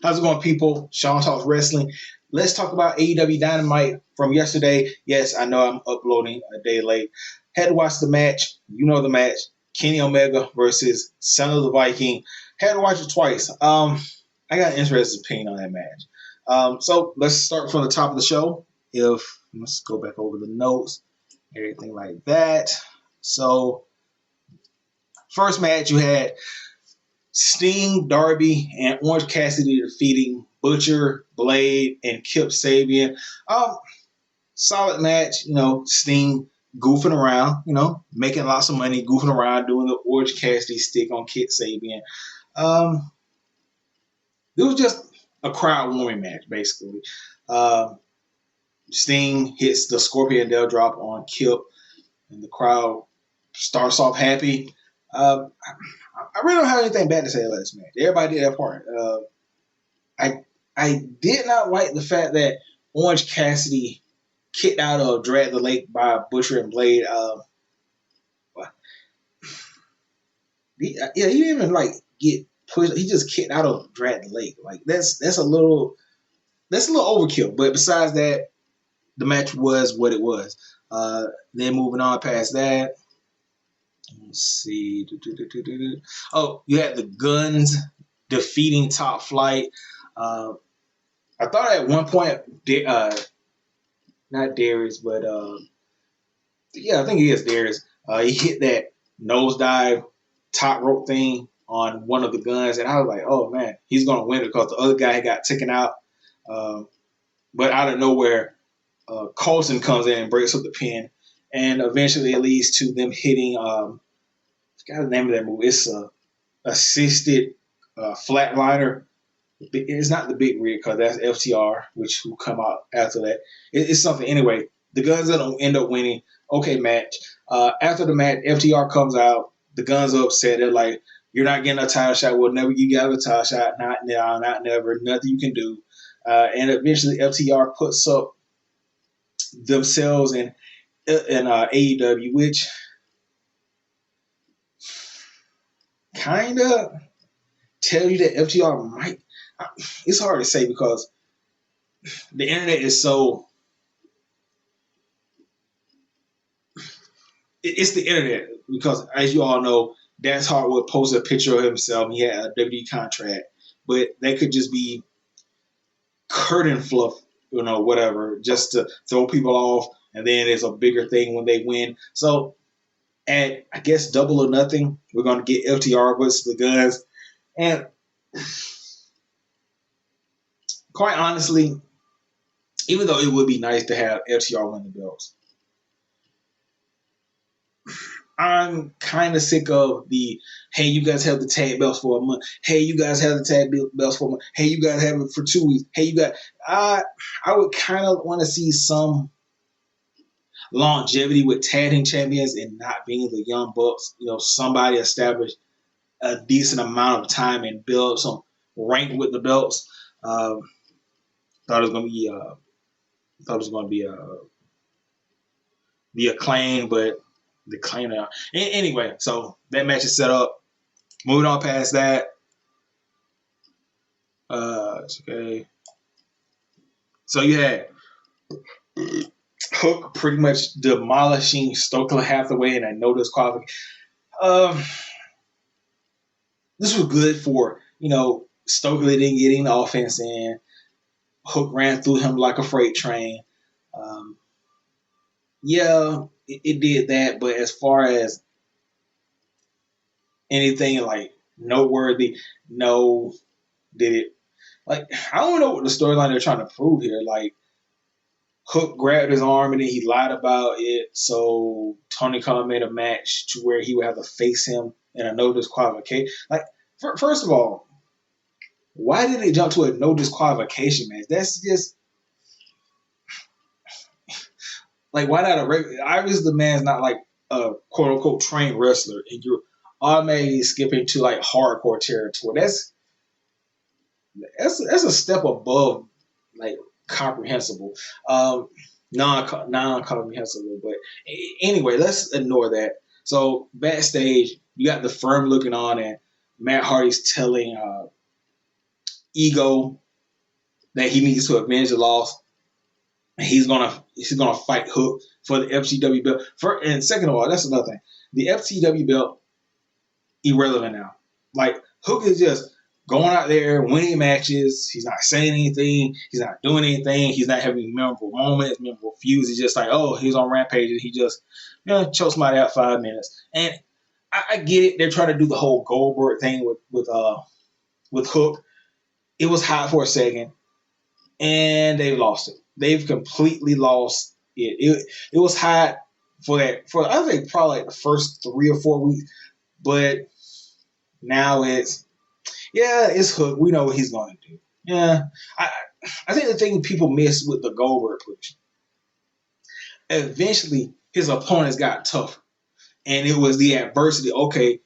How's it going, people? Sean Talks Wrestling. Let's talk about AEW Dynamite from yesterday. Yes, I know I'm uploading a day late. Had to watch the match. You know the match. Kenny Omega versus Son of the Viking. Had to watch it twice. I got an interesting opinion on that match. So let's start from the top of the show. Let's go back over the notes, everything like that. So first match you had Sting, Darby, and Orange Cassidy defeating Butcher, Blade, and Kip Sabian. Solid match. Sting goofing around, making lots of money, goofing around, doing the Orange Cassidy stick on Kip Sabian. It was just a crowd warming match, basically. Sting hits the Scorpion Death Drop on Kip, and the crowd starts off happy. I really don't have anything bad to say about this match. Everybody did their part. I did not like the fact that Orange Cassidy kicked out of Drag the Lake by Butcher and Blade. He didn't even get pushed. He just kicked out of Drag the Lake. That's a little overkill. But besides that, the match was what it was. Then moving on past that. Let's see. Oh, you had the Guns defeating Top Flight. I thought at one point, not Darius, but I think he is Darius. He hit that nosedive top rope thing on one of the Guns, and I was like, oh man, he's gonna win because the other guy got taken out. But out of nowhere, Coulson comes in and breaks up the pin, and eventually it leads to them hitting. I forgot the name of that move. It's a assisted flatliner. It's not the big rig because that's FTR, which will come out after that. It's something anyway. The Guns don't end up winning. Okay, match. After the match, FTR comes out. The Guns are upset. They're like, "You're not getting a title shot. We'll never give you a title shot. Not now. Not never. Nothing you can do." And eventually, FTR puts up themselves in AEW, which kind of tell you that FTR might. It's hard to say because the internet is so. It's the internet because, as you all know, Dax Harwood posted a picture of himself. He had a WWE contract, but that could just be curtain fluff, whatever, just to throw people off. And then there's a bigger thing when they win. So, at I guess Double or Nothing, we're going to get FTR versus the Guns. And quite honestly, even though it would be nice to have FTR win the belts, I'm kind of sick of the, hey, you guys have the tag belts for a month. Hey, you guys have the tag belts for a month. Hey, you guys have it for 2 weeks. Hey, I would kind of want to see some longevity with tag team champions and not being the Young Bucks. Somebody establish a decent amount of time and build some rank with the belts. Thought it was going to be the Acclaim, but the Acclaim now. Anyway, so that match is set up. Moving on past that. Okay. So you had Hook pretty much demolishing Stokely Hathaway in a no disqualification. This was good for, Stokely didn't get any offense in. Hook ran through him like a freight train. It did that, but as far as anything noteworthy, no, did it. I don't know what the storyline they're trying to prove here. Hook grabbed his arm and then he lied about it, so Tony Khan made a match to where he would have to face him in a no disqualification. First of all, why did they jump to a no disqualification match? That's just why not a regular? Obviously, the man's not a quote unquote trained wrestler, and you're automatically skipping to hardcore territory. That's a step above comprehensible, non-comprehensible. But anyway, let's ignore that. So backstage, you got the firm looking on, and Matt Hardy's telling ego that he needs to avenge the loss. He's gonna fight Hook for the FTW belt. And second of all, that's another thing. The FTW belt irrelevant now. Like Hook is just going out there winning matches. He's not saying anything. He's not doing anything. He's not having memorable moments, memorable feuds. He's just like, oh, he's on Rampage and he just chokes somebody out 5 minutes. And I get it. They're trying to do the whole Goldberg thing with Hook. It was hot for a second, and they lost it. They've completely lost it. It was hot for I think probably like the first 3 or 4 weeks, but now it's Hook. We know what he's going to do. Yeah, I think the thing people miss with the Goldberg push, eventually his opponents got tougher, and it was the adversity. Okay,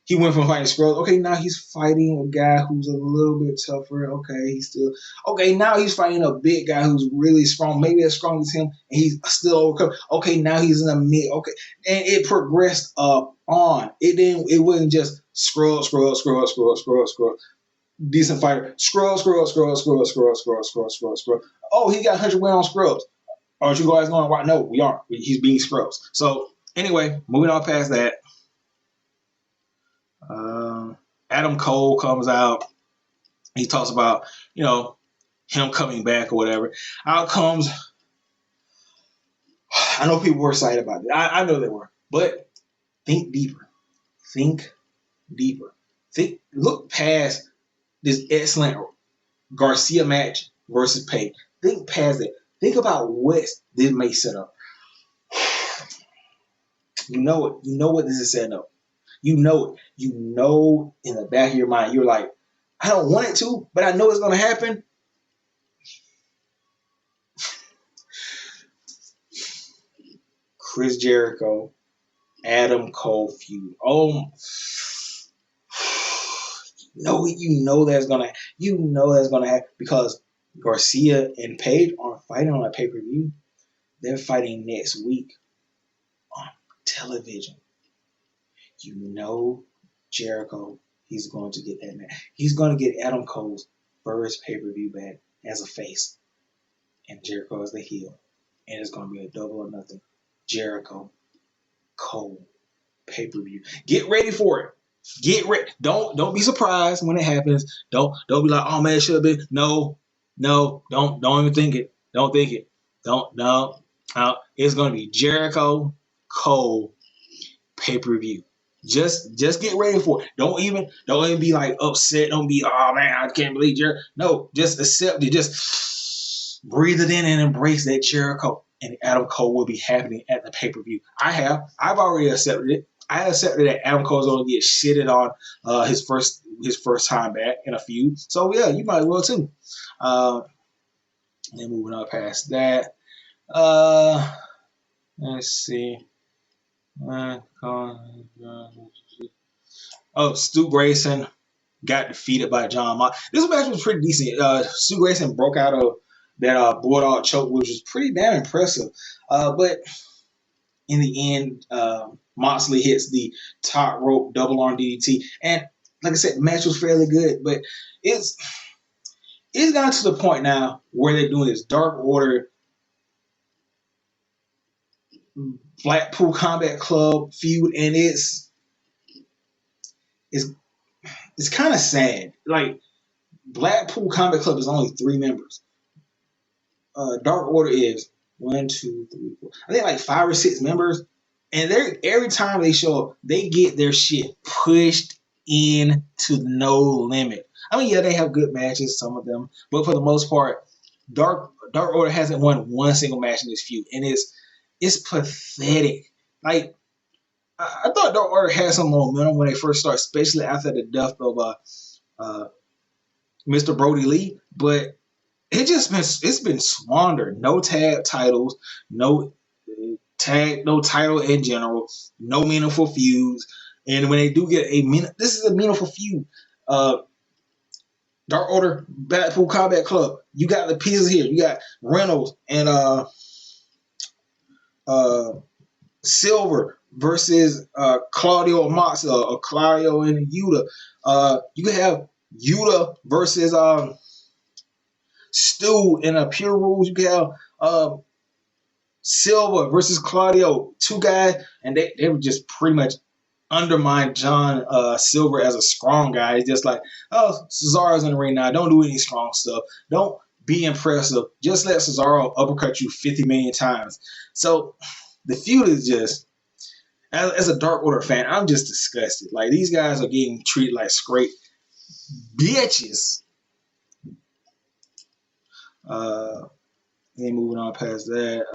he went from fighting Scrolls. Okay, now he's fighting a guy who's a little bit tougher. Okay, now he's fighting a big guy who's really strong, maybe as strong as him, and he's still overcome. Okay, now he's in the mid. Okay, and it progressed up on. It wasn't just scroll. Decent fighter. Scroll. Oh, he got 100 win on Scrubs. Aren't you guys going? Why? No, we aren't. He's being Scrubs. So anyway, moving on past that. Adam Cole comes out. He talks about, him coming back or whatever. Out comes, I know people were excited about it. I know they were. But think deeper. Look past this excellent Garcia match versus Page. Think past it. Think about what this may set up. You know it. You know what this is setting up. You know it. You know in the back of your mind, you're like, I don't want it to, but I know it's going to happen. Chris Jericho, Adam Cole feud. Oh, you know that's going to happen because Garcia and Page aren't fighting on a pay-per-view. They're fighting next week on television. You know Jericho, he's going to get that match. He's going to get Adam Cole's first pay-per-view back as a face. And Jericho as the heel. And it's going to be a double or nothing. Jericho, Cole, pay-per-view. Get ready for it. Get ready. Don't be surprised when it happens. Don't be like, oh man, it should have been. No, don't even think it. Don't think it. No. It's going to be Jericho, Cole, pay-per-view. Just get ready for it. Don't even be like upset. Don't be, oh man, I can't believe Jericho. No, just accept it. Just breathe it in and embrace that Jericho and Adam Cole will be happening at the pay-per-view. I've already accepted it. I accepted that Adam Cole's going to get shitted on his first time back in a feud. So yeah, you might as well too. Then moving on past that. Let's see. Stu Grayson got defeated by John Mox. This match was pretty decent. Stu Grayson broke out of that Bulldog choke, which was pretty damn impressive. But in the end, Moxley hits the top rope double arm DDT. And like I said, the match was fairly good, but it's gotten to the point now where they're doing this Dark Order Blackpool Combat Club feud, and it's kind of sad. Like, Blackpool Combat Club is only 3 members. Dark Order is 1, 2, 3, 4. I think like 5 or 6 members, and every time they show up, they get their shit pushed in to no limit. I mean, yeah, they have good matches, some of them, but for the most part, Dark Order hasn't won one single match in this feud, and it's pathetic. Like, I thought Dark Order had some momentum when they first started, especially after the death of Mr. Brody Lee, but it's been squandered. No tag titles, no title in general, no meaningful feuds. And when they do get this is a meaningful feud. Dark Order, Blackpool Combat Club. You got the pieces here. You got Reynolds and Silver versus Claudio Mox, or Claudio and Yuta. You can have Yuta versus Stu in a Pure Rules. You can have Silva versus Claudio, two guys, and they were just pretty much undermine John Silver as a strong guy. It's just like, oh, Cesaro's in the ring now. Don't do any strong stuff. Don't be impressive. Just let Cesaro uppercut you 50 million times. So the feud is just, as a Dark Order fan, I'm just disgusted. Like, these guys are getting treated like scrape bitches. Then moving on past that.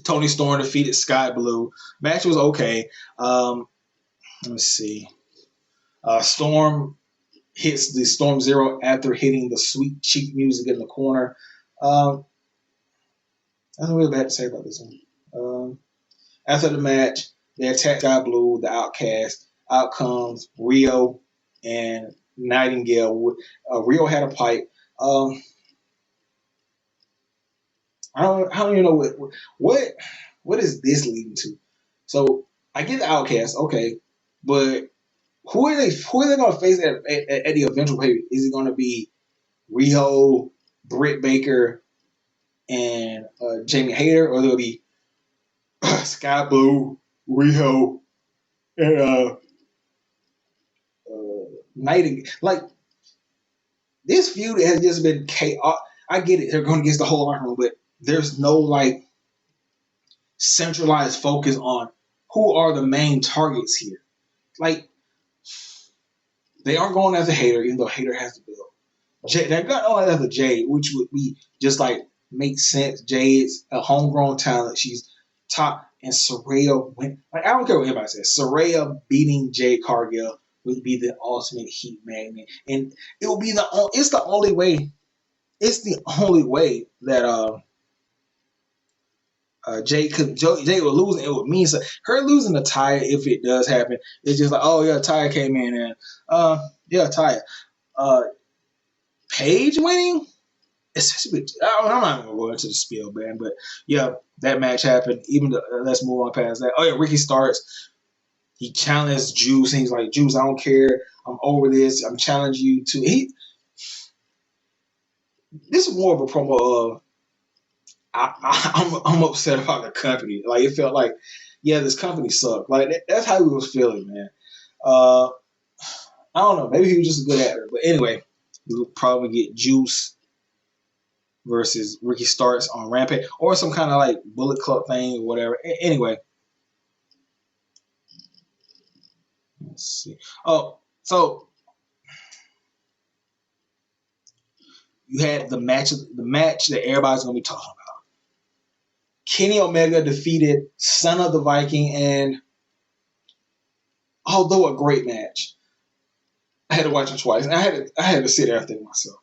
Tony Storm defeated Sky Blue. Match was okay. Let me see. Storm hits the Storm Zero after hitting the sweet cheap music in the corner. Nothing really bad to say about this one. After the match, they attacked Sky Blue, the Outcast. Out comes Rio and Nightingale. Rio had a pipe. I don't even know what is this leading to. So I get the Outcast, okay, but who are they going to face at the eventual pay? Is it going to be Riho, Britt Baker, and Jamie Hayter, or will it be Sky Blue, Riho, and Nightingale? Like, this feud has just been chaos. I get it; they're going against the whole locker room, but there's no like centralized focus on who are the main targets here. Like, they aren't going after Hater, even though Hater has the bill. They're going after Jade, which would be just like make sense. Jade's a homegrown talent. She's top, and Saraya went. Like, I don't care what anybody says. Saraya beating Jade Cargill would be the ultimate heat magnet, and it will be it's the only way. It's the only way that Jade would lose, and it would mean so. Her losing to Taya, if it does happen, it's just like, oh yeah, Taya came in, and yeah, Taya. Paige winning, especially, I'm not gonna go into the spiel, man, but yeah, that match happened. Let's move on past that. Oh yeah, Ricky starts. He challenged Juice, and he's like, Juice, I don't care. I'm over this. I'm challenging you to. This is more of a promo of I'm upset about the company. Like, it felt like, yeah, this company sucked. Like, that's how he was feeling, man. I don't know. Maybe he was just a good actor. But anyway, we'll probably get Juice versus Ricky Starks on Rampage, or some kind of like Bullet Club thing or whatever. Anyway, let's see. Oh, so you had the match that everybody's gonna be talking about. Kenny Omega defeated Son of the Viking, and although a great match, I had to watch it twice, and I had to sit there and think to myself,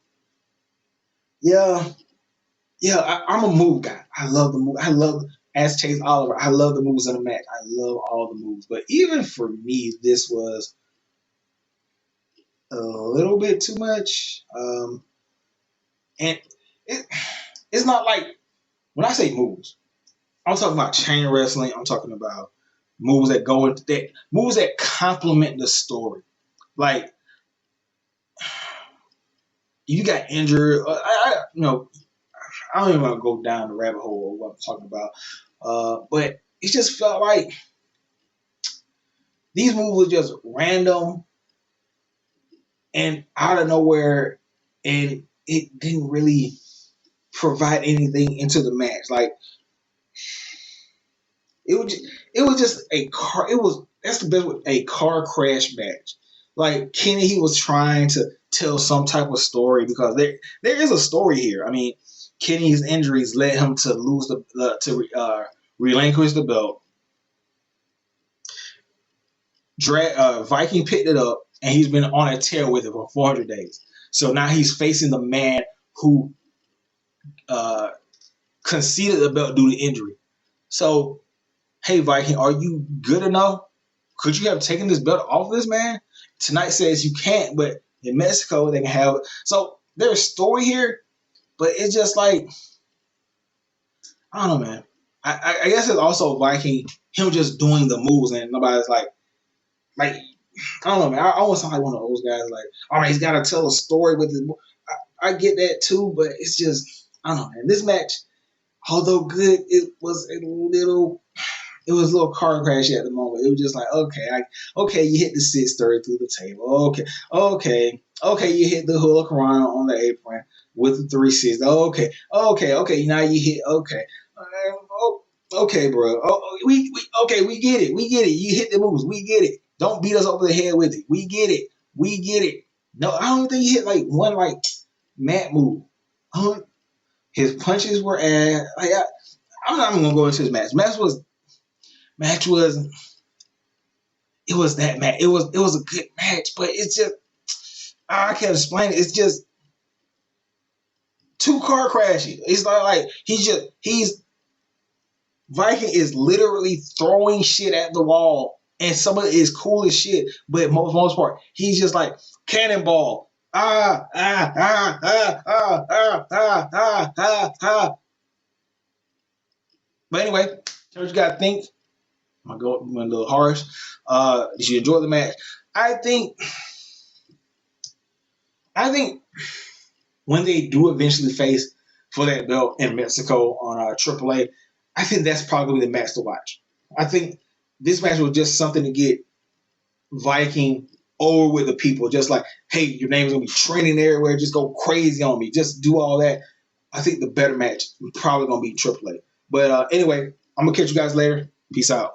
I'm a move guy. I love the move. I love, as Chase Oliver, I love the moves in the match. I love all the moves. But even for me, this was a little bit too much. And it's not like, when I say moves, I'm talking about chain wrestling. I'm talking about moves that go into that, moves that complement the story. Like, you got injured. I don't even want to go down the rabbit hole of what I'm talking about. But it just felt like these moves were just random and out of nowhere, and it didn't really provide anything into the match. Like, it was just a car. That's the best way, a car crash match. Like, Kenny, he was trying to tell some type of story, because there is a story here. I mean, Kenny's injuries led him to lose relinquish the belt. Viking picked it up, and he's been on a tear with it for 400 days. So now he's facing the man who conceded the belt due to injury. So, hey, Viking, are you good enough? Could you have taken this belt off this man? Tonight says you can't, but in Mexico they can have it. So there's a story here, but it's just like, I don't know, man. I guess it's also Viking, him just doing the moves, and nobody's like, I don't know, man. I always sound like one of those guys, like, all right, he's got to tell a story with it. I get that too, but it's just I don't know, man. This match, although good, it was a little car crash at the moment. It was just like, okay, you hit the 630 through the table. Okay, you hit the hurricanrana on the apron with the 360. Okay, now you hit, okay, bro. We get it. You hit the moves. We get it. Don't beat us over the head with it. We get it. No, I don't think he hit like one like mat move. His punches were ass. I'm not even gonna go into his match. Match was it was that match. It was a good match, but it's just I can't explain it. It's just too car crashy. It's like he's Viking is literally throwing shit at the wall, and some of it is cool as shit. But most part, he's just like cannonball. But anyway, tell what you gotta think. I'm gonna go a little harsh. Did you enjoy the match? I think when they do eventually face for that belt in Mexico on AAA, I think that's probably the match to watch. I think this match was just something to get Viking over with the people. Just like, hey, your name's gonna be trending everywhere. Just go crazy on me. Just do all that. I think the better match is probably gonna be AAA. But anyway, I'm gonna catch you guys later. Peace out.